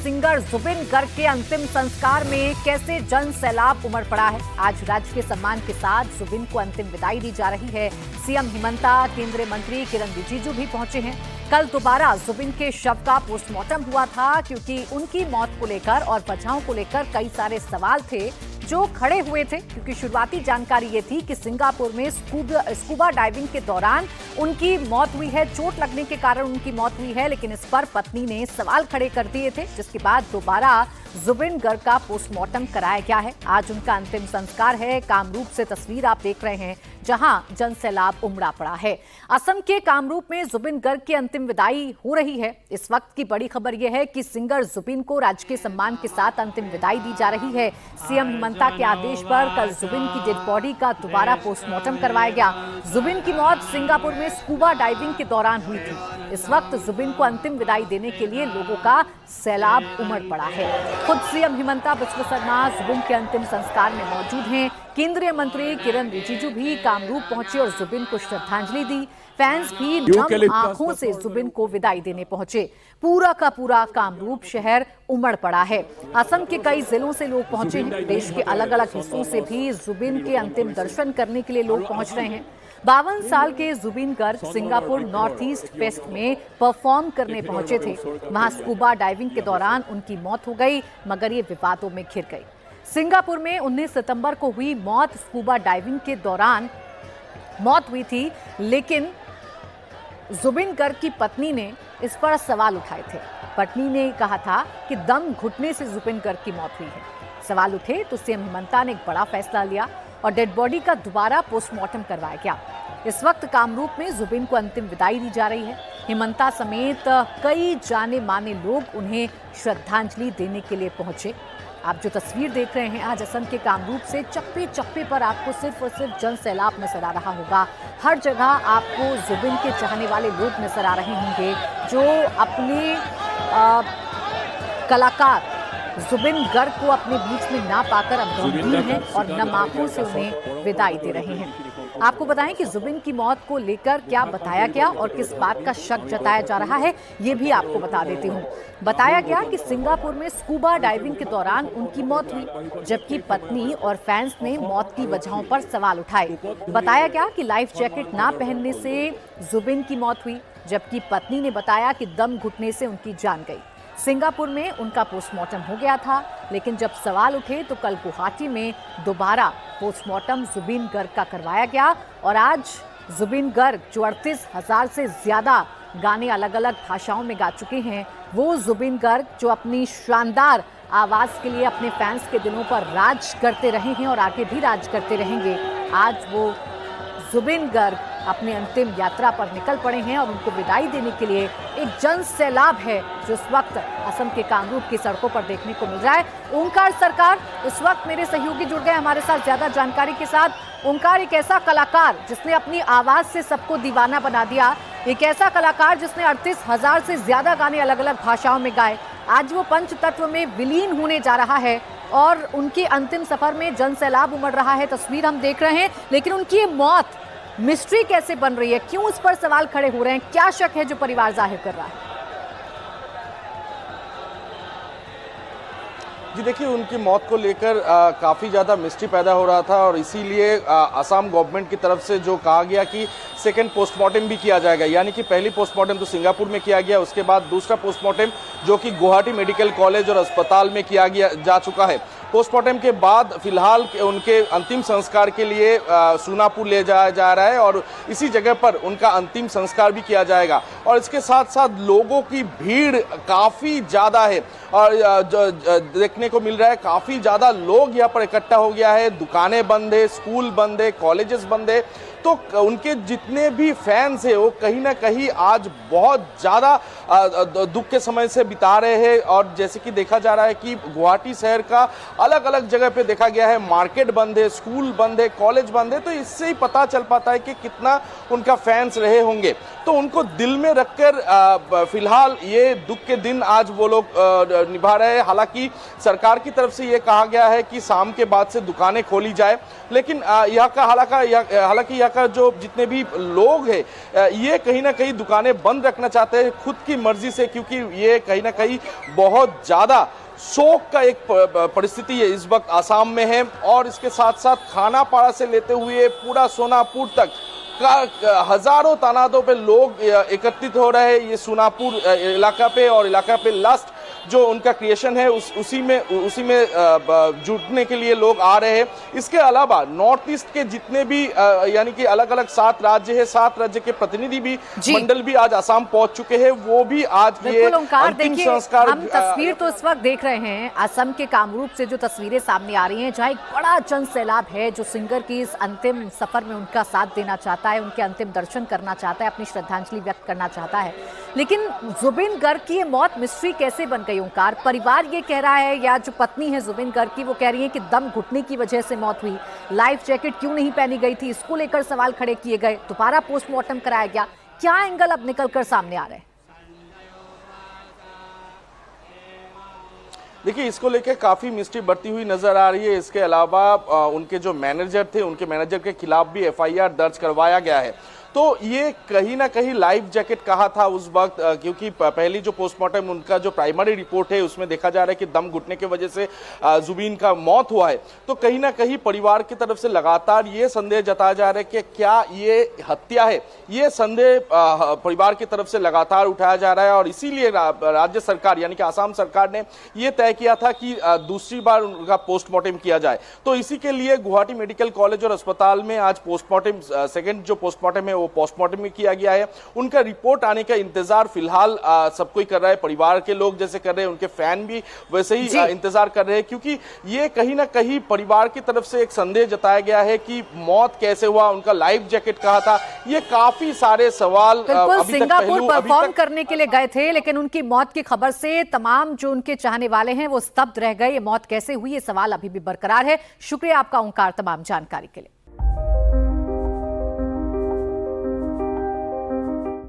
Singer Zubin Garg के अंतिम संस्कार में कैसे जन सैलाब उमड़ पड़ा है। आज राज्य के सम्मान के साथ जुबिन को अंतिम विदाई दी जा रही है। सीएम हेमंता, केंद्रीय मंत्री किरण रिजिजू भी पहुंचे हैं। कल दोबारा जुबिन के शव का पोस्टमार्टम हुआ था, क्योंकि उनकी मौत को लेकर और वजहों को लेकर कई सारे सवाल थे जो खड़े हुए थे। क्योंकि शुरुआती जानकारी ये थी कि सिंगापुर में स्कूबा डाइविंग के दौरान उनकी मौत हुई है, चोट लगने के कारण उनकी मौत हुई है, लेकिन इस पर पत्नी ने सवाल खड़े कर दिए थे, जिसके बाद दोबारा जुबिन गर्ग का पोस्टमार्टम कराया गया है। आज उनका अंतिम संस्कार है। कामरूप से तस्वीर आप देख रहे हैं, जहां जन सैलाब उमड़ा पड़ा है। असम के कामरूप में जुबिन गर्ग की अंतिम विदाई हो रही है। इस वक्त की बड़ी खबर यह है कि सिंगर जुबिन को राजकीय सम्मान के साथ अंतिम विदाई दी जा रही है। सीएम हेमंता के आदेश पर कल जुबिन की डेड बॉडी का दोबारा पोस्टमार्टम करवाया गया। जुबिन की मौत सिंगापुर में स्कूबा डाइविंग के दौरान हुई थी। इस वक्त जुबिन को अंतिम विदाई देने के लिए लोगों का सैलाब उमड़ पड़ा है। खुद सीएम हेमंता बिस्वा शर्मा जुबिन के अंतिम संस्कार में मौजूद हैं। केंद्रीय मंत्री किरण रिजिजू भी कामरूप पहुंचे और जुबिन को श्रद्धांजलि दी। फैंस भी नम आंखों से जुबिन को विदाई देने पहुंचे। पूरा का पूरा कामरूप शहर उमड़ पड़ा है। असम के कई जिलों से लोग पहुंचे हैं। देश के अलग अलग हिस्सों से भी जुबिन के अंतिम दर्शन करने के लिए लोग पहुंच रहे हैं। 52 साल के Zubin Garg Singapore North East fest में परफॉर्म करने पहुंचे थे। वहां स्कूबा डाइविंग के दौरान उनकी मौत हो गई, मगर ये विवादों में घिर गई। सिंगापुर में 19 सितंबर को हुई मौत स्कूबा डाइविंग के दौरान मौत हुई थी, लेकिन जुबिन गर्ग की पत्नी ने इस पर सवाल उठाए थे। पत्नी ने कहा था कि दम घुटने से जुबिन गर्ग की मौत हुई है। सवाल उठे तो सीएम हेमंता ने एक बड़ा फैसला लिया और डेड बॉडी का दोबारा पोस्टमार्टम करवाया गया। इस वक्त कामरूप में जुबिन को अंतिम विदाई दी जा रही है। हेमंता समेत कई जाने माने लोग उन्हें श्रद्धांजलि देने के लिए पहुंचे। आप जो तस्वीर देख रहे हैं आज असम के कामरूप से, चप्पे चप्पे पर आपको सिर्फ और सिर्फ जन सैलाब नजर आ रहा होगा। हर जगह आपको जुबिन के चाहने वाले लोग नजर आ रहे होंगे, जो अपने कलाकार जुबिन गर्ग को अपने बीच में ना पाकर अब गमगीन हैं और नम आंखों से उन्हें विदाई दे रहे हैं। आपको बताएं कि जुबिन की मौत को लेकर क्या बताया गया और किस बात का शक जताया जा रहा है, ये भी आपको बता देती हूँ। बताया गया कि सिंगापुर में स्कूबा डाइविंग के दौरान उनकी मौत हुई, जबकि पत्नी और फैंस ने मौत की वजहों पर सवाल उठाए। बताया गया कि लाइफ जैकेट ना पहनने से जुबिन की मौत हुई, जबकि पत्नी ने बताया कि दम घुटने से उनकी जान गई। सिंगापुर में उनका पोस्टमार्टम हो गया था, लेकिन जब सवाल उठे तो कल गुवाहाटी में दोबारा पोस्टमार्टम जुबिन गर्ग का करवाया गया। और आज जुबिन गर्ग, जो 38,000 से ज्यादा गाने अलग अलग भाषाओं में गा चुके हैं, वो जुबिन गर्ग जो अपनी शानदार आवाज़ के लिए अपने फैंस के दिलों पर राज करते रहे हैं और आगे भी राज करते रहेंगे, आज वो जुबिन गर्ग अपनी अंतिम यात्रा पर निकल पड़े हैं और उनको विदाई देने के लिए एक जन सैलाब है जो इस वक्त असम के कामरूप की सड़कों पर देखने को मिल रहा है। ओंकार सरकार, इस वक्त मेरे सहयोगी जुड़ गए हमारे साथ ज्यादा जानकारी के साथ। ओंकार, एक ऐसा कलाकार जिसने अपनी आवाज से सबको दीवाना बना दिया, एक ऐसा कलाकार जिसने 38,000 से ज्यादा गाने अलग अलग भाषाओं में गाए, आज वो पंच तत्व में विलीन होने जा रहा है और उनके अंतिम सफर में जन सैलाब उमड़ रहा है। तस्वीर हम देख रहे हैं, लेकिन उनकी ये मौत मिस्ट्री कैसे बन रही है, क्यों इस पर सवाल खड़े हो रहे हैं, क्या शक है जो परिवार जाहिर कर रहा है? जी देखिए, उनकी मौत को लेकर काफ़ी ज़्यादा मिस्ट्री पैदा हो रहा था और इसीलिए असम गवर्नमेंट की तरफ से जो कहा गया कि सेकंड पोस्टमार्टम भी किया जाएगा, यानी कि पहली पोस्टमार्टम तो सिंगापुर में किया गया, उसके बाद दूसरा पोस्टमार्टम जो कि गुवाहाटी मेडिकल कॉलेज और अस्पताल में किया जा चुका है। पोस्टमार्टम के बाद फिलहाल उनके अंतिम संस्कार के लिए सोनापुर ले जाया जा रहा है और इसी जगह पर उनका अंतिम संस्कार भी किया जाएगा। और इसके साथ साथ लोगों की भीड़ काफ़ी ज़्यादा है और देखने को मिल रहा है काफ़ी ज़्यादा लोग यहाँ पर इकट्ठा हो गया है। दुकानें बंद है, स्कूल बंद है, कॉलेजेस बंद है, तो उनके जितने भी फैंस हैं वो कहीं ना कहीं आज बहुत ज़्यादा दुख के समय से बिता रहे हैं। और जैसे कि देखा जा रहा है कि गुवाहाटी शहर का अलग अलग जगह पे देखा गया है, मार्केट बंद है, स्कूल बंद है, कॉलेज बंद है, तो इससे ही पता चल पाता है कि कितना उनका फैंस रहे होंगे। तो उनको दिल में रखकर फिलहाल ये दुख के दिन आज वो लोग निभा रहे हैं। हालांकि सरकार की तरफ से ये कहा गया है कि शाम के बाद से दुकानें खोली जाए, लेकिन यहाँ का हालांकि यहाँ का जो जितने भी लोग हैं ये कहीं ना कहीं दुकानें बंद रखना चाहते हैं खुद की मर्जी से, क्योंकि ये कहीं ना कहीं बहुत ज़्यादा शोक का एक परिस्थिति है इस वक्त आसाम में है। और इसके साथ साथ खानापाड़ा से लेते हुए पूरा सोनापुर तक का हजारों तादादों पे लोग एकत्रित हो रहे हैं ये सोनापुर इलाका पे, और इलाका पे लास्ट जो उनका क्रिएशन है उसी में जुटने के लिए लोग आ रहे हैं। इसके अलावा नॉर्थ ईस्ट के जितने भी यानी कि अलग अलग 7 राज्य है, 7 राज्य के प्रतिनिधि भी मंडल भी आज आसाम पहुंच चुके हैं। वो भी आज ये अंतिम संस्कार, हम तस्वीर तो इस वक्त देख रहे हैं असम के कामरूप से जो तस्वीरें सामने आ रही हैं, जहां एक बड़ा जन सैलाब है जो सिंगर की इस अंतिम सफर में उनका साथ देना चाहता है, उनके अंतिम दर्शन करना चाहता है, अपनी श्रद्धांजलि व्यक्त करना चाहता है। लेकिन जुबिन गर्ग की ये मौत मिस्ट्री कैसे बन गई ओंकार? परिवार ये कह रहा है, या जो पत्नी है जुबिन गर्ग की वो कह रही है कि दम घुटने की वजह से मौत हुई, लाइफ जैकेट क्यों नहीं पहनी गई थी, इसको लेकर सवाल खड़े किए गए, दोबारा पोस्टमार्टम कराया गया। क्या एंगल अब निकलकर सामने आ रहे हैं? देखिए, इसको लेकर काफी मिस्ट्री बढ़ती हुई नजर आ रही है। इसके अलावा उनके जो मैनेजर थे, उनके मैनेजर के खिलाफ भी एफआईआर दर्ज करवाया गया है। तो ये कहीं ना कहीं लाइफ जैकेट कहा था उस वक्त, क्योंकि पहली जो पोस्टमार्टम उनका जो प्राइमरी रिपोर्ट है उसमें देखा जा रहा है कि दम घुटने की वजह से जुबिन का मौत हुआ है। तो कहीं ना कहीं परिवार की तरफ से लगातार ये संदेह जताया जा रहा है कि क्या ये हत्या है, ये संदेह परिवार की तरफ से लगातार उठाया जा रहा है। और इसीलिए राज्य सरकार यानी कि आसाम सरकार ने ये तय किया था कि दूसरी बार उनका पोस्टमार्टम किया जाए। तो इसी के लिए गुवाहाटी मेडिकल कॉलेज और अस्पताल में आज पोस्टमार्टम सेकेंड जो पोस्टमार्टम है वो पोस्टमार्टम में किया गया है। उनका रिपोर्ट आने का इंतजार फिलहाल सब कोई कर रहा है, परिवार के लोग जैसे कर रहे हैं, उनके फैन भी वैसे ही इंतजार कर रहे हैं, क्योंकि ये कहीं ना कहीं परिवार की तरफ से एक संदेह जताया गया है कि मौत कैसे हुआ, उनका लाइफ जैकेट कहा था, ये काफी सारे सवाल सिंगापुर परफॉर्म करने के लिए गए थे, लेकिन उनकी मौत की खबर से तमाम जो उनके चाहने वाले हैं वो स्तब्ध रह गए। ये मौत कैसे हुई, ये सवाल अभी भी बरकरार है। शुक्रिया आपका ओंकार तमाम जानकारी के लिए।